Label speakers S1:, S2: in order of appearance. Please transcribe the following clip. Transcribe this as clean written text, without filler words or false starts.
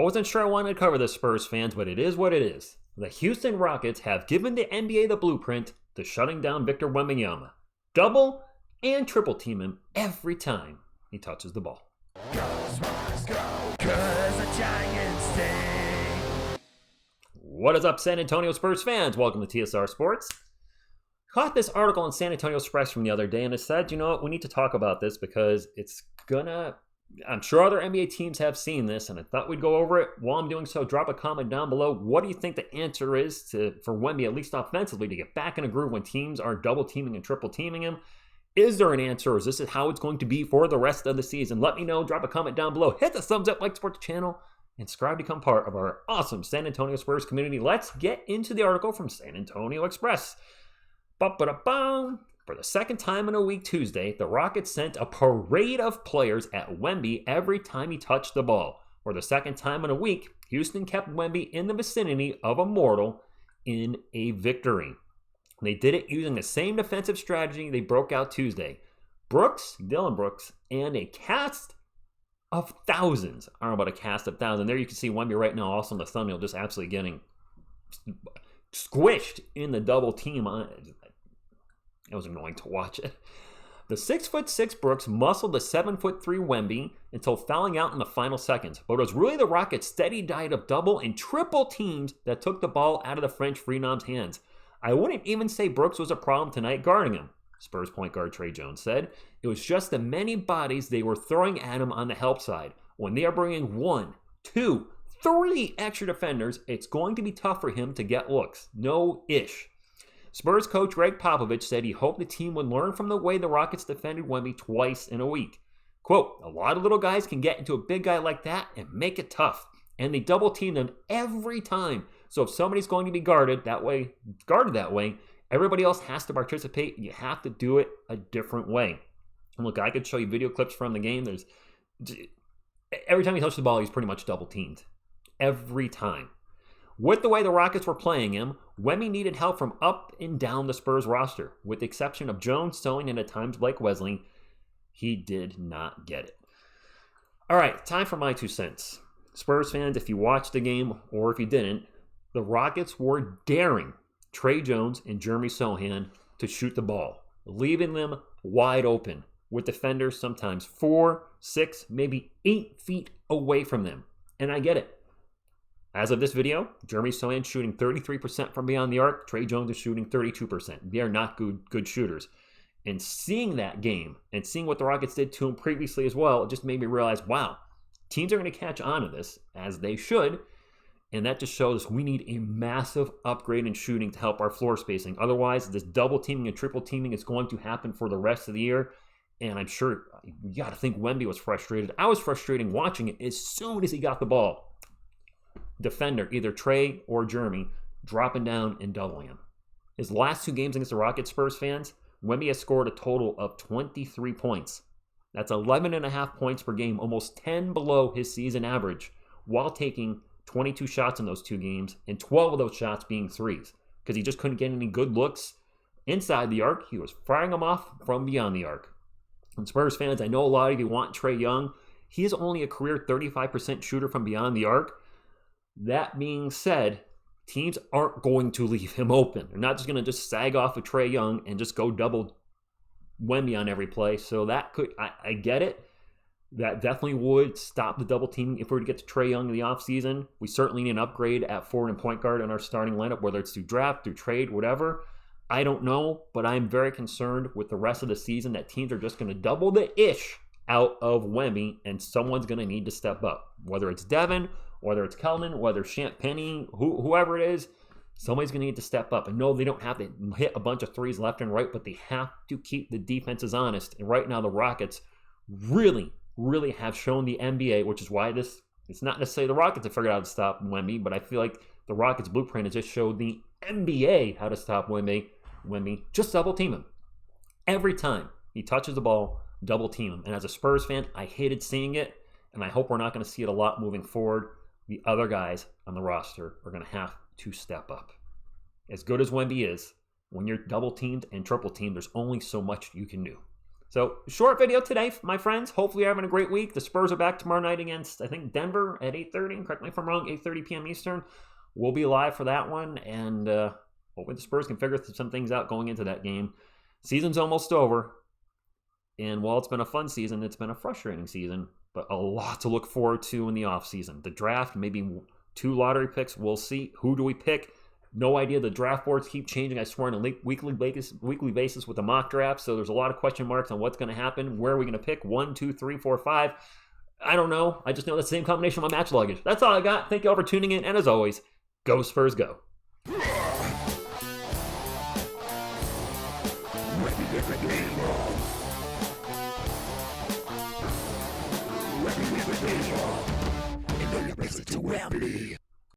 S1: wasn't sure I wanted to cover this, Spurs fans, but it is what it is. The Houston Rockets have given the NBA the blueprint to shutting down Victor Wembanyama. Double and triple team him every time he touches the ball.
S2: Go, Spurs, go, 'cause the Giants stay.
S1: What is up, San Antonio Spurs fans? Welcome to TSR Sports. Caught this article in San Antonio Express from the other day, and it said, you know what, we need to talk about this because I'm sure other NBA teams have seen this, and I thought we'd go over it. While I'm doing so, drop a comment down below. What do you think the answer is for Wemby, at least offensively, to get back in a groove when teams are double teaming and triple teaming him? Is there an answer, or is this how it's going to be for the rest of the season? Let me know. Drop a comment down below. Hit the thumbs up, like, support the channel, and subscribe to become part of our awesome San Antonio Spurs community. Let's get into the article from San Antonio Express. For the second time in a week Tuesday, the Rockets sent a parade of players at Wemby every time he touched the ball. For the second time in a week, Houston kept Wemby in the vicinity of a mortal in a victory. They did it using the same defensive strategy they broke out Tuesday. Dillon Brooks, and a cast of thousands. I don't know about a cast of thousands. There you can see Wemby right now also in the thumbnail just absolutely getting squished in the double team. It was annoying to watch it. The 6'6" Brooks muscled the 7'3" Wemby until fouling out in the final seconds. But it was really the Rockets' steady diet of double and triple teams that took the ball out of the French Phenoms' hands. I wouldn't even say Brooks was a problem tonight guarding him, Spurs point guard Tre Jones said. It was just the many bodies they were throwing at him on the help side. When they are bringing 1, 2, 3 extra defenders, it's going to be tough for him to get looks. No-ish. Spurs coach Greg Popovich said he hoped the team would learn from the way the Rockets defended Wemby twice in a week. Quote, a lot of little guys can get into a big guy like that and make it tough. And they double team them every time. So if somebody's going to be guarded that way, everybody else has to participate. You have to do it a different way. And look, I could show you video clips from the game. Every time he touched the ball, he's pretty much double teamed. Every time. With the way the Rockets were playing him, Wemby needed help from up and down the Spurs roster. With the exception of Jones, Sewing, and at times Blake Wesley, he did not get it. All right, time for my 2 cents. Spurs fans, if you watched the game or if you didn't, the Rockets were daring Tre Jones and Jeremy Sohan to shoot the ball, leaving them wide open with defenders sometimes 4, 6, maybe 8 feet away from them. And I get it. As of this video, Jeremy Sohan shooting 33% from beyond the arc. Tre Jones is shooting 32%. They are not good shooters. And seeing that game and seeing what the Rockets did to him previously as well, it just made me realize, wow, teams are going to catch on to this, as they should. And that just shows we need a massive upgrade in shooting to help our floor spacing. Otherwise, this double teaming and triple teaming is going to happen for the rest of the year. And I'm sure you got to think Wemby was frustrated. I was frustrated watching it as soon as he got the ball. Defender, either Tre or Jeremy, dropping down and doubling him. His last 2 games against the Rockets, Spurs fans, Wemby has scored a total of 23 points. That's 11.5 points per game, almost 10 below his season average, while taking 22 shots in those 2 games, and 12 of those shots being threes, because he just couldn't get any good looks inside the arc. He was firing them off from beyond the arc. And Spurs fans, I know a lot of you want Trae Young. He is only a career 35% shooter from beyond the arc. That being said, teams aren't going to leave him open. They're not just going to sag off of Trae Young and just go double Wemby on every play. So that could, I get it. That definitely would stop the double teaming if we were to get to Trae Young in the offseason. We certainly need an upgrade at forward and point guard in our starting lineup, whether it's through draft, through trade, whatever. I don't know, but I'm very concerned with the rest of the season that teams are just going to double the ish out of Wemby, and someone's going to need to step up. Whether it's Devin, whether it's Kelman, whether it's Champagnie, whoever it is, somebody's going to need to step up. And no, they don't have to hit a bunch of threes left and right, but they have to keep the defenses honest. And right now, the Rockets really have shown the NBA, which is why it's not necessarily the Rockets have figured out how to stop Wemby, but I feel like the Rockets' blueprint has just showed the NBA how to stop Wemby. Just double team him. Every time he touches the ball, double team him. And as a Spurs fan, I hated seeing it, and I hope we're not going to see it a lot moving forward. The other guys on the roster are going to have to step up. As good as Wemby is, when you're double teamed and triple teamed, there's only so much you can do. So, short video today, my friends. Hopefully you're having a great week. The Spurs are back tomorrow night against, I think, Denver at 8:30. Correct me if I'm wrong, 8:30 p.m. Eastern. We'll be live for that one, and hopefully the Spurs can figure some things out going into that game. Season's almost over, and while it's been a fun season, it's been a frustrating season, but a lot to look forward to in the offseason. The draft, maybe 2 lottery picks. We'll see. Who do we pick? No idea. The draft boards keep changing, I swear, on a weekly basis with the mock draft. So there's a lot of question marks on what's going to happen. Where are we going to pick? 1, 2, 3, 4, 5. I don't know. I just know that's the same combination of my match luggage. That's all I got. Thank you all for tuning in. And as always, go Spurs, go.
S2: Wemby.